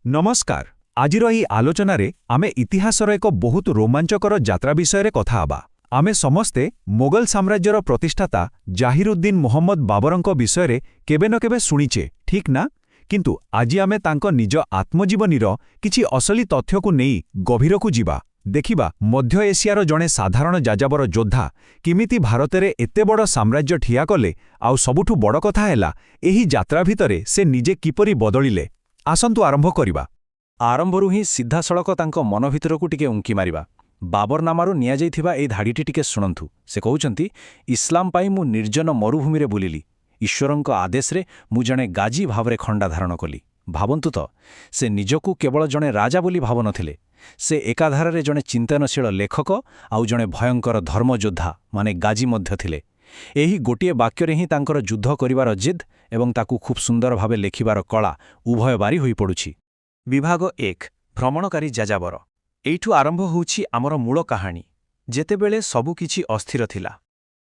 नमस्कार आजिर ई आलोचनारे आमे इतिहासर एक बहुत रोमांचकर यात्रा विषय कथा हबा। आमे समस्ते मोगल साम्राज्यर प्रतिष्ठाता जाहिरुद्दीन मोहम्मद बाबरंक विषय केबे न केबे शुणीचे, ठीक ना? किंतु आजि आमे तांको निज आत्मजीवनीर किछि असली तथ्यकु नेई गभीरकु जिबा। देखिबा मध्य एशियार जणे साधारण जाजाबर योद्धा किमिति भारतरे एते बड़ साम्राज्य ठिया कले, आउ सबुठु बड़ कथा हैला एही यात्रा भितरे से निजे किपरि बदलिले। आसंतु आरंभ करिबा। आरंभरू ही सीधा सड़क तांको मन भितरकू टिके उंकी मारिबा। बाबर नामारू निया जाइथिबा एई धाड़ीटी टिके शुणंतु। से कहउचंती, इस्लाम पाई मु निर्जन मरुभूमि रे बुलिली। ईश्वरंक आदेश रे मु जणे गाजी भावरे खंडा धारण कली। भावंतु तो, से निजकू केवल जणे राजा बोली भाव नथिले। से एकाधारे जणे चिंतनशील लेखक आउ जणे भयंकर धर्मयोद्धा माने गाजी मध्य थिले। एही गोटिए वाक्यरे ही तांकर युद्ध करिवार जिद एवं ताकू खूब सुंदर भावे लेखिबार कला उभय बारी होई पडुछि। विभाग 1 भ्रमणकारी जाजाबर। एइठु आरंभ होउछि आमर मूल काहानी, जेतेबेले सबु किछि अस्थिर थिला।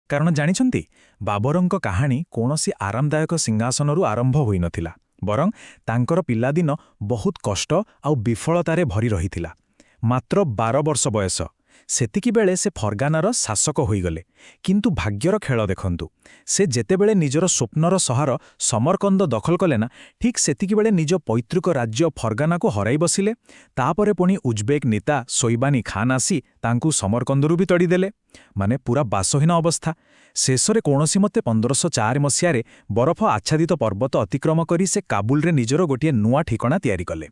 कारण जानिछन्ति, बाबरंक काहानी कोनोसी आरामदायक सिंहासनरू आरंभ होई नथिला, बरं तांकर पिलादिन बहुत कष्ट आउ विफलतारे भरी रहिथिला। मात्र 12 वर्ष बयस, सेतिकी बेले से फरगानार शासक होईगले। किंतु भाग्यर खेल देखंतु, से जेतेबेले निजर स्वप्नर सहर समरकंद दखल कले ना, ठीक सेतिकी बेले निज पैतृक राज्य फरगाना को हराई बसिले। तापरे पुणी उज्बेक नेता सोईबानी खान आसी तांकू समरकंदरू भी तड़ीदेले। माने पूरा बासहीन अवस्था। शेषरे कौनसी मते 1504 मसीहारे बरफ आच्छादित पर्वत अतिक्रम करी से काबुलरे निजर गोटिए नुआ ठिकणा तैयारी कले।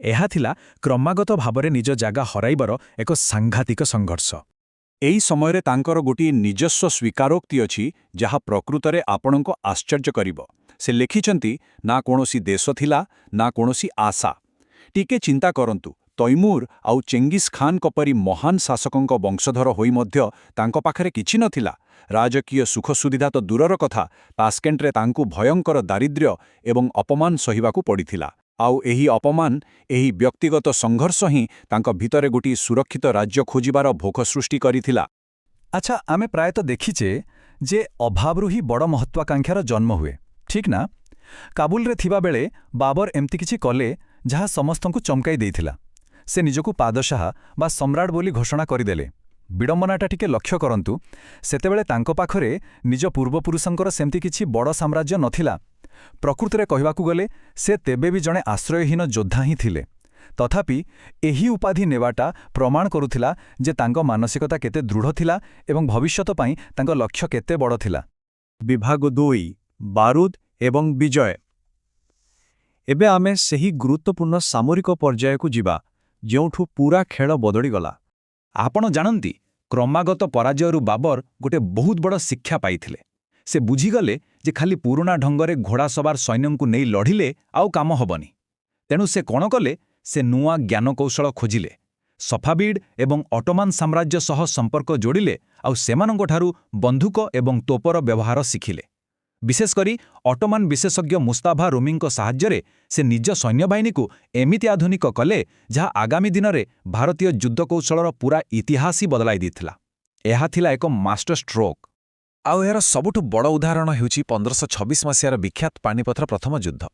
एहा थिला क्रमागत भावरे निज जागा हराइबर एक सांघातिक संघर्ष। एई समयरे तांकर गोटी निजस्व स्वीकारोक्ति अछि, जहा प्रकृतरे आपणको आश्चर्य करिब। से लेखिछन्ति, ना कोनोसी देश थिला ना कोनोसी आशा। टिके चिंता करंतु, तैमूर आउ चेंगिस खान कपरी महान शासकंक वंशधर होई मध्य तांको पाखरे किछि नथिला। राजकीय सुख सुविधा तो दूरर कथा, तास्केंट्रे तांकू भयंकर दारिद्र्य एवं अपमान सहिबाकू पड़िथिला। आउ एही अपमान, एही व्यक्तिगत संघर्ष ही तांको भितरे गोटी सुरक्षित राज्य खोजिबार भोक सृष्टि करिथिला। अच्छा, आमे प्रायतः देखिचे जे अभावरू ही बड़ महत्वाकांक्षार जन्म हुए, ठीक ना? काबुलरे थिबा बेले बाबर एमती किछि कले जहा समस्तंकु चमकाई देइथिला। से निजकू पादशाह बा सम्राट बोली घोषणा करिदेले। विडंबनाटा टिके लक्ष्य करंतु, सेतेबेले तांको पाखरे निज पूर्वपुरुषंकर सेमती किछि बड़ साम्राज्य नथिला। प्रकृतरे कहिबाकू गले से तेबे भी जणे आश्रयहीन योद्धा ही थिले। तथापि एही उपाधि नेवाटा प्रमाण करुथिला जे तांको मानसिकता केते दृढ़ थिला एवं भविष्यत पई तांको लक्ष्य केते बड़ थिला। विभाग 2 बारूद एवं विजय। एबे आमे सेही गुरुत्वपूर्ण सामरिक पर्यायकू जिबा, जेउठू पूरा खेल बदली गला। आपण जानंती, क्रमागत पराजयरू बाबर गोटे बहुत बड़ शिक्षा पाइथिले। से बुझीगले जे खाली पुराना ढंगरे घोड़ा सवार सैन्यंकु नेई लढ़िले आउ काम हबनी। तेणु से कौन कले, से नुआ ज्ञानकौशल खोजिले। सफाविड एवं ऑटोमान साम्राज्य सह संपर्क जोड़िले आउ सेमानंकठारू बंधुक एवं तोपर व्यवहार शिखिले। विशेषकरी ऑटोमान विशेषज्ञ मुस्ताफा रोमींक साहाय्यरे से निज सैन्यबाहिनी को एमिति आधुनिक कले जहा आगामी दिन में भारतीय युद्धकौशलर पूरा इतिहास ही बदलाई देथिला। एहा थिला एक मास्टर स्ट्रोक। आउ एहार सबुठु बड़ उदाहरण हेउछि 1526 मसीहार विख्यात पानीपथर प्रथम युद्ध।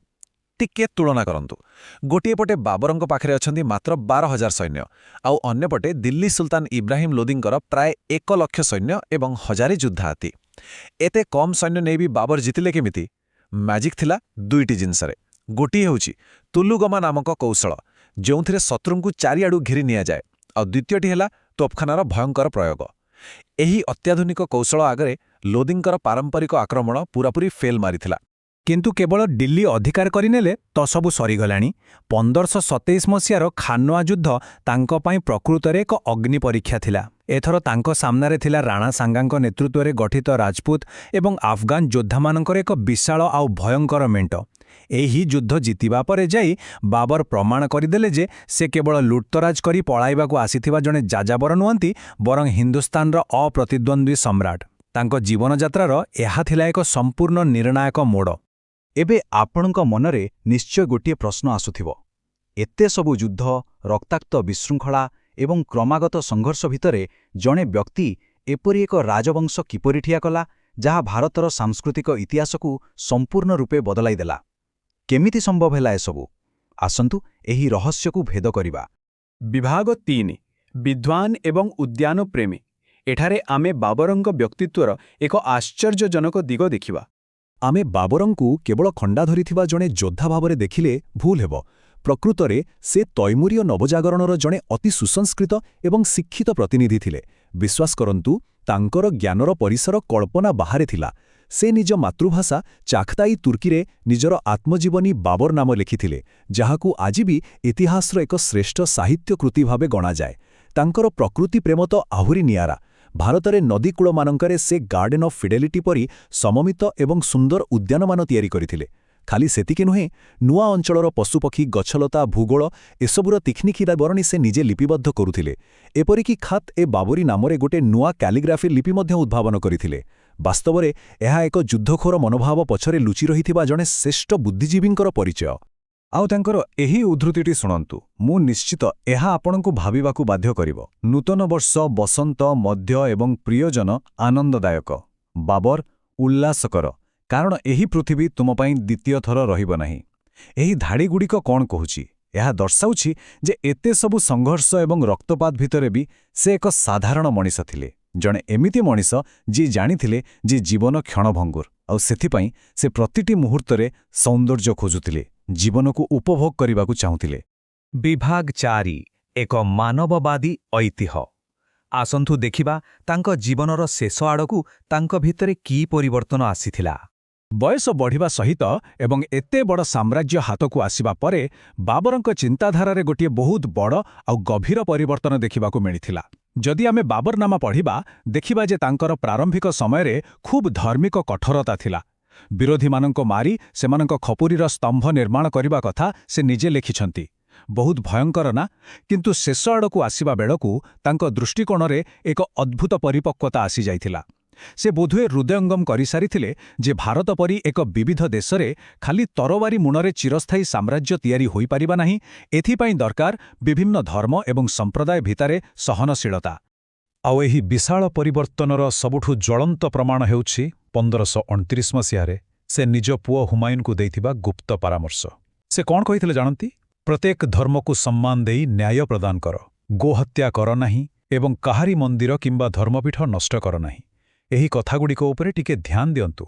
टिके तुलना करंतु, गोटिए पटे बाबरंक पाखरे अछंती मात्र 12,000 सैन्य, आउ अन्यपटे दिल्ली सुल्तान इब्राहिम लोदींकर प्राय 1 लाख सैन्य एवं हजारे युद्धार्थी। एते कम सैन्य नै भी बाबर जितिले केमिति? मैजिक थिला दुईटी जिनसरे। गोटिए हेउछि तुलुगमा नामक कौशल, जोंथिरे शत्रुंकु चारिआडु घेरी निया जाए, आ द्वितीयटी हेला तोपखानार भयंकर प्रयोग। एही अत्याधुनिक कौशल आगरे लोदींकर पारंपरिक आक्रमण पूरापूरी फेल मारिथिला। किंतु केवल दिल्ली अधिकार करिनेले तो सबु सरीगलाणी। 1527 मसीहार खानवा युद्ध तांको पाई प्रकृतरे एक अग्नि परीक्षा थिला। एथर तांको सामनारे थिला राणा सांगांक नेतृत्वरे गठित राजपूत एवं आफगान योद्धामानंकर एक विशाल आउ भयंकर मेंट। एही युद्ध जितिबा परे जाई बाबर प्रमाण करिदेले जे से केवल लुटतराज करी पळाइबाकू आसीथिबा जणे जाजाबर नुहंती, बरं हिंदुस्तानर अप्रतिद्वंद्वी सम्राट। तांको जीवन यात्रार एहा थिला एक संपूर्ण निर्णायक मोड़। एबे आपणक मनरे निश्चय गोटिए प्रश्न आसुथिबो, एते सबु युद्ध, रक्ताक्त विशृंखला एवं क्रमागत संघर्ष भितरे जणे व्यक्ति एपरि एक राजवंश किपरि ठिया कला, जहा भारतर सांस्कृतिक इतिहासकू संपूर्ण रूपे बदलाई देला? केमिति संभव हैला एसबू? ଆସନ୍ତୁ ଏହି ରହସ୍ୟକୁ ଭେଦ କରିବା। ବିଭାଗ 3 ବିଦ୍ୱାନ ଏବଂ ଉଦ୍ୟାନ ପ୍ରେମୀ। ଏଠାରେ ଆମେ ବାବରଙ୍କ ବ୍ୟକ୍ତିତ୍ୱର ଏକ ଆଶ୍ଚର୍ଯ୍ୟଜନକ ଦିଗ ଦେଖିବା। ଆମେ ବାବରଙ୍କୁ କେବଳ ଖଣ୍ଡା ଧରିଥିବା ଜଣେ ଯୋଦ୍ଧା ଭାବରେ ଦେଖିଲେ ଭୁଲ ହେବ। ପ୍ରକୃତରେ ସେ ତୈମୁରୀୟ ନବଜାଗରଣର ଜଣେ ଅତି ସୁସଂସ୍କୃତ ଏବଂ ଶିକ୍ଷିତ ପ୍ରତିନିଧି ଥିଲେ। ବିଶ୍ୱାସ କରନ୍ତୁ, ତାଙ୍କର ଜ୍ଞାନର ପରିସର କଳ୍ପନା ବାହାରେ ଥିଲା। ସେ ନିଜ ମାତୃଭାଷା ଚାଖତାଇ ତୁର୍କୀରେ ନିଜର ଆତ୍ମଜୀବନୀ ବାବର ନାମ ଲେଖିଥିଲେ, ଯାହାକୁ ଆଜି ବି ଇତିହାସର ଏକ ଶ୍ରେଷ୍ଠ ସାହିତ୍ୟ କୃତି ଭାବେ ଗଣାଯାଏ। ତାଙ୍କର ପ୍ରକୃତି ପ୍ରେମ ତ ଆହୁରି ନିଆରା। ଭାରତରେ ନଦୀକୂଳମାନଙ୍କରେ ସେ ଗାର୍ଡେନ୍ ଅଫ୍ ଫିଡେଲିଟି ପରି ସମମିତ ଏବଂ ସୁନ୍ଦର ଉଦ୍ୟାନମାନ ତିଆରି କରିଥିଲେ। ଖାଲି ସେତିକି ନୁହେଁ, ନୂଆ ଅଞ୍ଚଳର ପଶୁପକ୍ଷୀ, ଗଛଲତା, ଭୂଗୋଳ ଏସବୁର ତିକ୍ଷ୍ଣିଖିତା ବରଣୀ ସେ ନିଜେ ଲିପିବଦ୍ଧ କରୁଥିଲେ। ଏପରିକି ଖାତ୍ ଏ ବାବରୀ ନାମରେ ଗୋଟେ ନୂଆ କ୍ୟାଲିଗ୍ରାଫି ଲିପି ମଧ୍ୟ ଉଦ୍ଭାବନ କରିଥିଲେ। ବାସ୍ତବରେ ଏହା ଏକ ଯୁଦ୍ଧଖୋର ମନୋଭାବ ପଛରେ ଲୁଚି ରହିଥିବା ଜଣେ ଶ୍ରେଷ୍ଠ ବୁଦ୍ଧିଜୀବୀଙ୍କର ପରିଚୟ। ଆଉ ତାଙ୍କର ଏହି ଉଦ୍ଧୃତିଟି ଶୁଣନ୍ତୁ। ମୁଁ ନିଶ୍ଚିତ ଏହା ଆପଣଙ୍କୁ ଭାବିବାକୁ ବାଧ୍ୟ କରିବ। ନୂତନ ବର୍ଷ, ବସନ୍ତ, ମଧ୍ୟ ଏବଂ ପ୍ରିୟଜନ ଆନନ୍ଦଦାୟକ। ବାବର, ଉଲ୍ଲାସ କର, କାରଣ ଏହି ପୃଥିବୀ ତୁମ ପାଇଁ ଦ୍ୱିତୀୟ ଥର ରହିବ ନାହିଁ। ଏହି ଧାଡ଼ିଗୁଡ଼ିକ କ'ଣ କହୁଛି? ଏହା ଦର୍ଶାଉଛି ଯେ ଏତେ ସବୁ ସଂଘର୍ଷ ଏବଂ ରକ୍ତପାତ ଭିତରେ ବି ସେ ଏକ ସାଧାରଣ ମଣିଷ ଥିଲେ। ଜଣେ ଏମିତି ମଣିଷ ଯିଏ ଜାଣିଥିଲେ ଯେ ଜୀବନ କ୍ଷଣଭଙ୍ଗୁର, ଆଉ ସେଥିପାଇଁ ସେ ପ୍ରତିଟି ମୁହୂର୍ତ୍ତରେ ସୌନ୍ଦର୍ଯ୍ୟ ଖୋଜୁଥିଲେ, ଜୀବନକୁ ଉପଭୋଗ କରିବାକୁ ଚାହୁଁଥିଲେ। ବିଭାଗ 4 ଏକ ମାନବବାଦୀ ଐତିହ୍ୟ। ଆସନ୍ତୁ ଦେଖିବା ତାଙ୍କ ଜୀବନର ଶେଷ ଆଡ଼କୁ ତାଙ୍କ ଭିତରେ କି ପରିବର୍ତ୍ତନ ଆସିଥିଲା। ବୟସ ବଢ଼ିବା ସହିତ ଏବଂ ଏତେ ବଡ଼ ସାମ୍ରାଜ୍ୟ ହାତକୁ ଆସିବା ପରେ ବାବରଙ୍କ ଚିନ୍ତାଧାରାରେ ଗୋଟିଏ ବହୁତ ବଡ଼ ଆଉ ଗଭୀର ପରିବର୍ତ୍ତନ ଦେଖିବାକୁ ମିଳିଥିଲା। ଯଦି ଆମେ ବାବରନାମା ପଢ଼ିବା, ଦେଖିବା ଯେ ତାଙ୍କର ପ୍ରାରମ୍ଭିକ ସମୟରେ ଖୁବ୍ ଧାର୍ମିକ କଠୋରତା ଥିଲା। ବିରୋଧୀମାନଙ୍କୁ ମାରି ସେମାନଙ୍କ ଖପୁରୀର ସ୍ତମ୍ଭ ନିର୍ମାଣ କରିବା କଥା ସେ ନିଜେ ଲେଖିଛନ୍ତି। ବହୁତ ଭୟଙ୍କର ନା? କିନ୍ତୁ ଶେଷ ଆଡ଼କୁ ଆସିବା ବେଳକୁ ତାଙ୍କ ଦୃଷ୍ଟିକୋଣରେ ଏକ ଅଦ୍ଭୁତ ପରିପକ୍ୱତା ଆସିଯାଇଥିଲା। ସେ ବୋଧହୁଏ ହୃଦୟଙ୍ଗମ କରିସାରିଥିଲେ ଯେ ଭାରତ ପରି ଏକ ବିବିଧ ଦେଶରେ ଖାଲି ତରବାରୀ ମୁନରେ ଚିରସ୍ଥାୟୀ ସାମ୍ରାଜ୍ୟ ତିଆରି ହୋଇପାରିବା ନାହିଁ। ଏଥିପାଇଁ ଦରକାର ବିଭିନ୍ନ ଧର୍ମ ଏବଂ ସମ୍ପ୍ରଦାୟ ଭିତରେ ସହନଶୀଳତା। ଆଉ ଏହି ବିଶାଳ ପରିବର୍ତ୍ତନର ସବୁଠୁ ଜ୍ୱଳନ୍ତ ପ୍ରମାଣ ହେଉଛି 1529 ମସିହାରେ ସେ ନିଜ ପୁଅ ହୁମାୟୁନଙ୍କୁ ଦେଇଥିବା ଗୁପ୍ତ ପରାମର୍ଶ। ସେ କ'ଣ କହିଥିଲେ ଜାଣନ୍ତି? ପ୍ରତ୍ୟେକ ଧର୍ମକୁ ସମ୍ମାନ ଦେଇ ନ୍ୟାୟ ପ୍ରଦାନ କର, ଗୋହତ୍ୟା କର ନାହିଁ ଏବଂ କାହାରି ମନ୍ଦିର କିମ୍ବା ଧର୍ମପୀଠ ନଷ୍ଟ କର ନାହିଁ। ଏହି କଥାଗୁଡ଼ିକ ଉପରେ ଟିକେ ଧ୍ୟାନ ଦିଅନ୍ତୁ।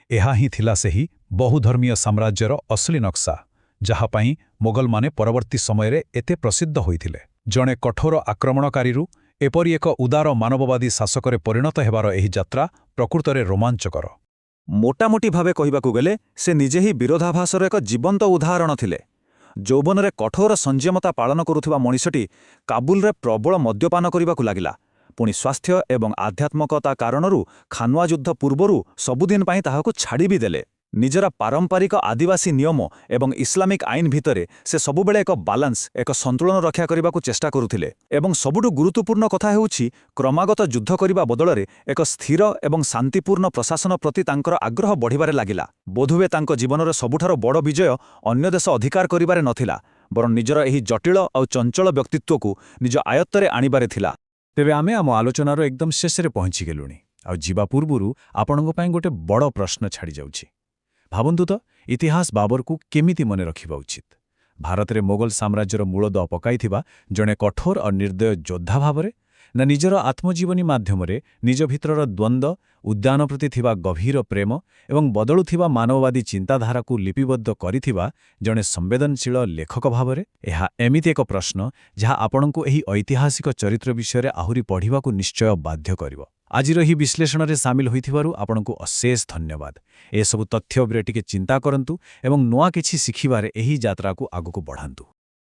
ଏହା ହିଁ ଥିଲା ସେହି ବହୁଧର୍ମୀୟ ସାମ୍ରାଜ୍ୟର ଅସଲି ନକ୍ସା, ଯାହା ପାଇଁ ମୋଗଲମାନେ ପରବର୍ତ୍ତୀ ସମୟରେ ଏତେ ପ୍ରସିଦ୍ଧ ହୋଇଥିଲେ। ଜଣେ କଠୋର ଆକ୍ରମଣକାରୀରୁ ଏପରି ଏକ ଉଦାର ମାନବବାଦୀ ଶାସକରେ ପରିଣତ ହେବାର ଏହି ଯାତ୍ରା ପ୍ରକୃତରେ ରୋମାଞ୍ଚକର। ମୋଟାମୋଟି ଭାବେ କହିବାକୁ ଗଲେ ସେ ନିଜେ ହିଁ ବିରୋଧାଭାସର ଏକ ଜୀବନ୍ତ ଉଦାହରଣ ଥିଲେ। ଯୌବନରେ କଠୋର ସଂଯମତା ପାଳନ କରୁଥିବା ମଣିଷଟି କାବୁଲରେ ପ୍ରବଳ ମଦ୍ୟପାନ କରିବାକୁ ଲାଗିଲା। ପୁଣି ସ୍ୱାସ୍ଥ୍ୟ ଏବଂ ଆଧ୍ୟାତ୍ମିକତା କାରଣରୁ ଖାନୱା ଯୁଦ୍ଧ ପୂର୍ବରୁ ସବୁଦିନ ପାଇଁ ତାହାକୁ ଛାଡ଼ି ବି ଦେଲେ। ନିଜର ପାରମ୍ପରିକ ଆଦିବାସୀ ନିୟମ ଏବଂ ଇସଲାମିକ ଆଇନ ଭିତରେ ସେ ସବୁବେଳେ ଏକ ବାଲାନ୍ସ, ଏକ ସନ୍ତୁଳନ ରକ୍ଷା କରିବାକୁ ଚେଷ୍ଟା କରୁଥିଲେ। ଏବଂ ସବୁଠୁ ଗୁରୁତ୍ୱପୂର୍ଣ୍ଣ କଥା ହେଉଛି, କ୍ରମାଗତ ଯୁଦ୍ଧ କରିବା ବଦଳରେ ଏକ ସ୍ଥିର ଏବଂ ଶାନ୍ତିପୂର୍ଣ୍ଣ ପ୍ରଶାସନ ପ୍ରତି ତାଙ୍କର ଆଗ୍ରହ ବଢ଼ିବାରେ ଲାଗିଲା। ବୋଧହୁଏ ତାଙ୍କ ଜୀବନର ସବୁଠାରୁ ବଡ଼ ବିଜୟ ଅନ୍ୟ ଦେଶ ଅଧିକାର କରିବାରେ ନଥିଲା, ବରଂ ନିଜର ଏହି ଜଟିଳ ଆଉ ଚଞ୍ଚଳ ବ୍ୟକ୍ତିତ୍ୱକୁ ନିଜ ଆୟତ୍ତରେ ଆଣିବାରେ ଥିଲା। ତେବେ ଆମେ ଆମ ଆଲୋଚନାର ଏକଦମ ଶେଷରେ ପହଞ୍ଚିଗଲୁଣି। ଆଉ ଯିବା ପୂର୍ବରୁ ଆପଣଙ୍କ ପାଇଁ ଗୋଟେ ବଡ଼ ପ୍ରଶ୍ନ ଛାଡ଼ିଯାଉଛି। ଭାବନ୍ତୁ ତ, ଇତିହାସ ବାବରକୁ କେମିତି ମନେ ରଖିବା ଉଚିତ? ଭାରତରେ ମୋଗଲ ସାମ୍ରାଜ୍ୟର ମୂଳଦୁଆ ପକାଇଥିବା ଜଣେ କଠୋର ଓ ନିର୍ଦ୍ଦୟ ଯୋଦ୍ଧା ଭାବରେ, ନା ନିଜର ଆତ୍ମଜୀବନୀ ମାଧ୍ୟମରେ ନିଜ ଭିତରର ଦ୍ୱନ୍ଦ୍ୱ, ଉଦ୍ୟାନ ପ୍ରତି ଥିବା ଗଭୀର ପ୍ରେମ ଏବଂ ବଦଳୁଥିବା ମାନବବାଦୀ ଚିନ୍ତାଧାରାକୁ ଲିପିବଦ୍ଧ କରିଥିବା ଜଣେ ସମ୍ବେଦନଶୀଳ ଲେଖକ ଭାବରେ? ଏହା ଏମିତି ଏକ ପ୍ରଶ୍ନ ଯାହା ଆପଣଙ୍କୁ ଏହି ଐତିହାସିକ ଚରିତ୍ର ବିଷୟରେ ଆହୁରି ପଢ଼ିବାକୁ ନିଶ୍ଚୟ ବାଧ୍ୟ କରିବ। ଆଜିର ଏହି ବିଶ୍ଳେଷଣରେ ସାମିଲ ହୋଇଥିବାରୁ ଆପଣଙ୍କୁ ଅଶେଷ ଧନ୍ୟବାଦ। ଏସବୁ ତଥ୍ୟ ଉପରେ ଟିକେ ଚିନ୍ତା କରନ୍ତୁ ଏବଂ ନୂଆ କିଛି ଶିଖିବାରେ ଏହି ଯାତ୍ରାକୁ ଆଗକୁ ବଢ଼ାନ୍ତୁ।